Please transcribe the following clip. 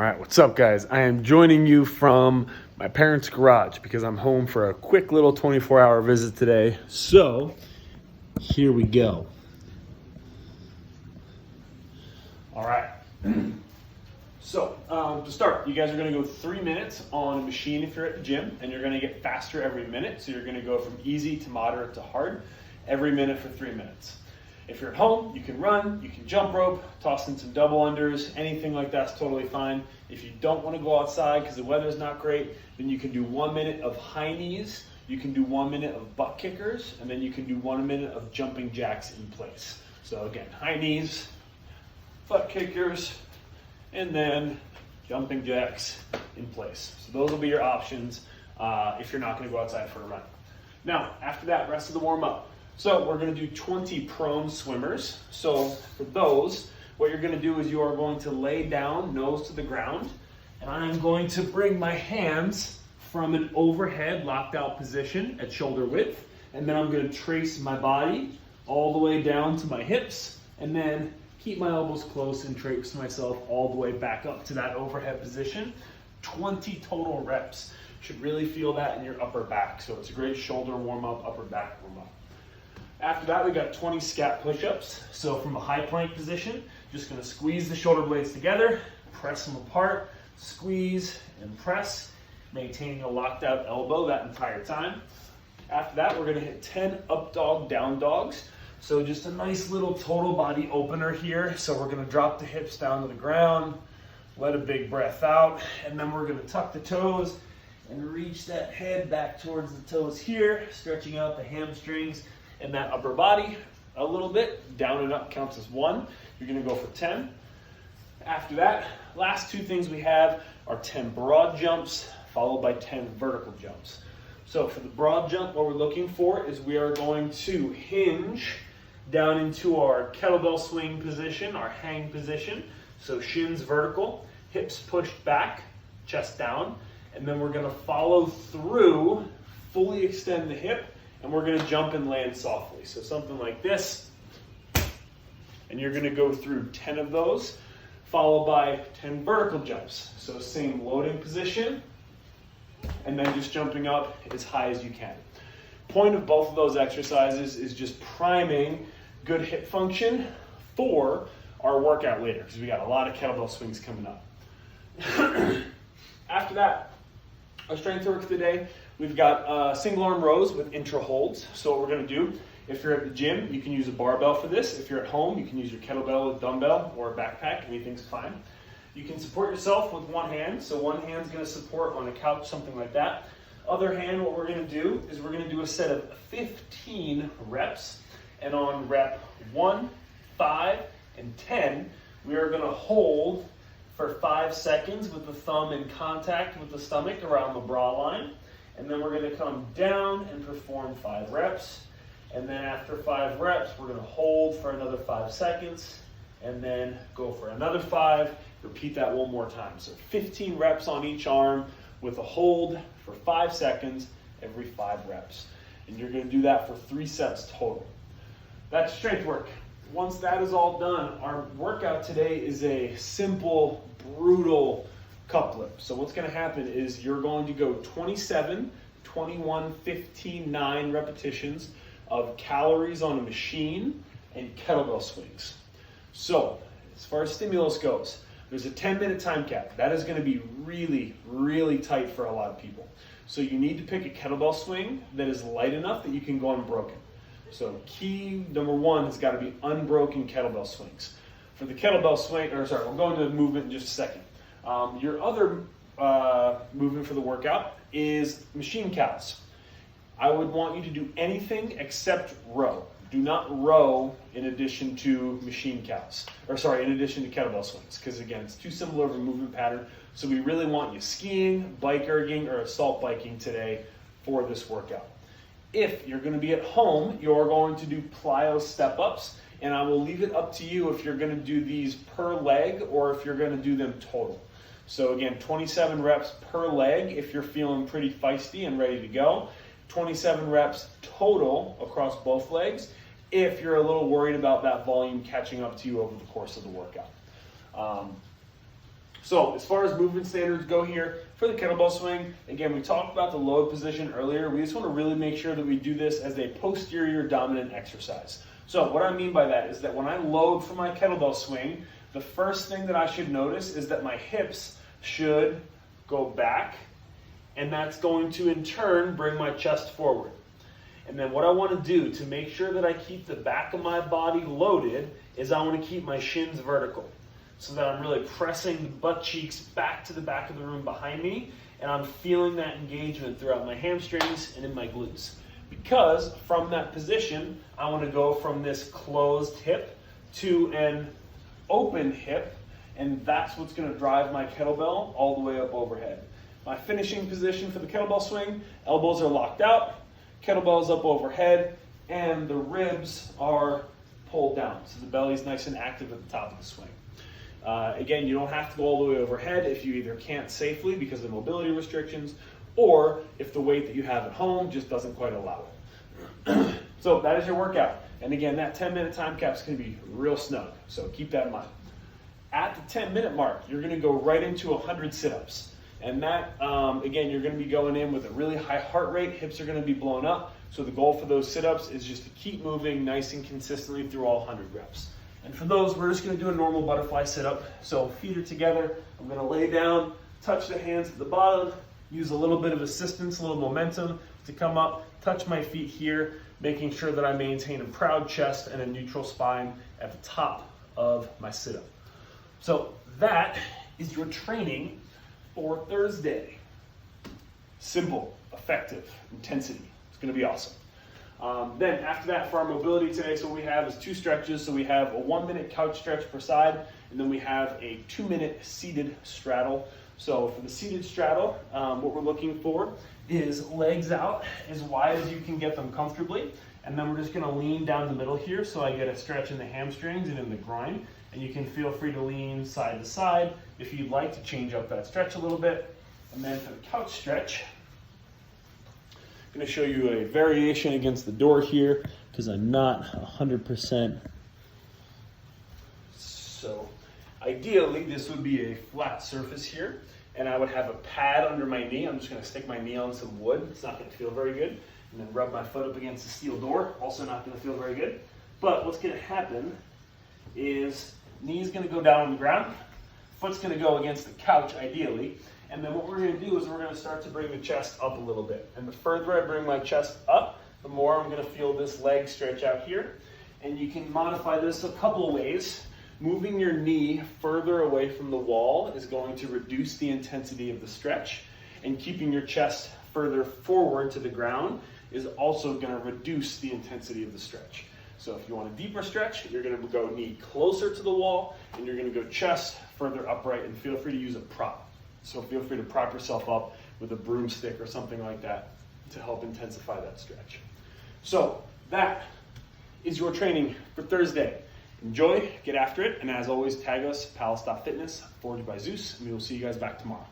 right, what's up guys? I am joining you from my parents' garage because I'm home for a quick little 24-hour visit today. So, here we go. All right. So, to start, you guys are gonna go 3 minutes on a machine if you're at the gym, and you're gonna get faster every minute. So you're gonna go from easy to moderate to hard every minute for 3 minutes. If you're at home, you can run, you can jump rope, toss in some double unders, anything like that's totally fine. If you don't want to go outside because the weather's not great, then you can do 1 minute of high knees, you can do 1 minute of butt kickers, and then you can do 1 minute of jumping jacks in place. So again, high knees, butt kickers, and then jumping jacks in place. So those will be your options if you're not going to go outside for a run. Now, after that, rest of the warm up. So we're going to do 20 prone swimmers. So for those, what you're going to do is you are going to lay down, nose to the ground, and I'm going to bring my hands from an overhead locked out position at shoulder width, and then I'm going to trace my body all the way down to my hips, and then keep my elbows close and trace myself all the way back up to that overhead position. 20 total reps. Should really feel that in your upper back. So it's a great shoulder warm up, upper back warm up. After that, we got 20 scat push-ups. So from a high plank position, just gonna squeeze the shoulder blades together, press them apart, squeeze and press, maintaining a locked out elbow that entire time. After that, we're gonna hit 10 up dog, down dogs. So just a nice little total body opener here. So we're gonna drop the hips down to the ground, let a big breath out, and then we're gonna tuck the toes and reach that head back towards the toes here, stretching out the hamstrings and that upper body a little bit. Down and up counts as 1. You're gonna go for 10. After that, last 2 things we have are 10 broad jumps followed by 10 vertical jumps. So for the broad jump, what we're looking for is we are going to hinge down into our kettlebell swing position, our hang position. So shins vertical, hips pushed back, chest down, and then we're gonna follow through, fully extend the hip, and we're gonna jump and land softly. So something like this, and you're gonna go through 10 of those, followed by 10 vertical jumps. So same loading position, and then just jumping up as high as you can. Point of both of those exercises is just priming good hip function for our workout later, because we got a lot of kettlebell swings coming up. After that, our strength work today, we've got single arm rows with intra holds. So what we're gonna do, if you're at the gym, you can use a barbell for this. If you're at home, you can use your kettlebell, a dumbbell, or a backpack, anything's fine. You can support yourself with one hand. So one hand's gonna support on a couch, something like that. Other hand, what we're gonna do is we're gonna do a set of 15 reps. And on rep 1, 5, and 10, we are gonna hold for 5 seconds with the thumb in contact with the stomach around the bra line. And then we're gonna come down and perform 5 reps. And then after 5 reps, we're gonna hold for another 5 seconds and then go for another 5. Repeat that 1 more time. So 15 reps on each arm with a hold for 5 seconds every 5 reps. And you're gonna do that for 3 sets total. That's strength work. Once that is all done, our workout today is a simple, brutal cup lift. So what's gonna happen is you're going to go 27, 21, 15, 9 repetitions of calories on a machine and kettlebell swings. So as far as stimulus goes, there's a 10-minute time cap. That is gonna be really, really tight for a lot of people. So you need to pick a kettlebell swing that is light enough that you can go unbroken. So key number 1 has got to be unbroken kettlebell swings. For the kettlebell swing, we'll go into movement in just a second. Your other movement for the workout is machine cows. I would want you to do anything except row. Do not row in addition to machine cows, in addition to kettlebell swings, because again, it's too similar of a movement pattern. So we really want you skiing, bike erging, or assault biking today for this workout. If you're going to be at home, you're going to do plyo step-ups, and I will leave it up to you if you're going to do these per leg or if you're going to do them total. So again, 27 reps per leg if you're feeling pretty feisty and ready to go. 27 reps total across both legs if you're a little worried about that volume catching up to you over the course of the workout. So as far as movement standards go here, for the kettlebell swing, again, we talked about the load position earlier. We just want to really make sure that we do this as a posterior dominant exercise. So what I mean by that is that when I load for my kettlebell swing, the first thing that I should notice is that my hips should go back, and that's going to in turn bring my chest forward. And then what I want to do to make sure that I keep the back of my body loaded is I want to keep my shins vertical, so that I'm really pressing the butt cheeks back to the back of the room behind me, and I'm feeling that engagement throughout my hamstrings and in my glutes. Because from that position, I want to go from this closed hip to an open hip, and that's what's going to drive my kettlebell all the way up overhead. My finishing position for the kettlebell swing, elbows are locked out, kettlebell's up overhead, and the ribs are pulled down. So the belly's nice and active at the top of the swing. Again, you don't have to go all the way overhead if you either can't safely because of mobility restrictions, or if the weight that you have at home just doesn't quite allow it. So that is your workout. And again, that 10-minute time cap is going to be real snug, so keep that in mind. At the 10-minute mark, you're going to go right into 100 sit-ups. And that, again, you're going to be going in with a really high heart rate. Hips are going to be blown up. So the goal for those sit-ups is just to keep moving nice and consistently through all 100 reps. And for those, we're just going to do a normal butterfly sit-up. So feet are together. I'm going to lay down, touch the hands at the bottom, use a little bit of assistance, a little momentum to come up, touch my feet here, making sure that I maintain a proud chest and a neutral spine at the top of my sit-up. So that is your training for Thursday. Simple, effective, intensity. It's going to be awesome. Then after that, for our mobility today, so what we have is 2 stretches. So we have a 1-minute couch stretch per side, and then we have a 2-minute seated straddle. So for the seated straddle, what we're looking for is legs out as wide as you can get them comfortably. And then we're just going to lean down the middle here, so I get a stretch in the hamstrings and in the groin. And you can feel free to lean side to side if you'd like to change up that stretch a little bit. And then for the couch stretch, I'm going to show you a variation against the door here because I'm not 100%. So ideally, this would be a flat surface here, and I would have a pad under my knee. I'm just going to stick my knee on some wood. It's not going to feel very good. And then rub my foot up against the steel door. Also not going to feel very good. But what's going to happen is knee's going to go down on the ground. Foot's going to go against the couch, ideally. And then what we're going to do is we're going to start to bring the chest up a little bit. And the further I bring my chest up, the more I'm going to feel this leg stretch out here. And you can modify this a couple of ways. Moving your knee further away from the wall is going to reduce the intensity of the stretch. And keeping your chest further forward to the ground is also going to reduce the intensity of the stretch. So if you want a deeper stretch, you're going to go knee closer to the wall, and you're going to go chest further upright, and feel free to use a prop. So feel free to prop yourself up with a broomstick or something like that to help intensify that stretch. So that is your training for Thursday. Enjoy, get after it, and as always, tag us, palace.fitness, forged by Zeus, and we will see you guys back tomorrow.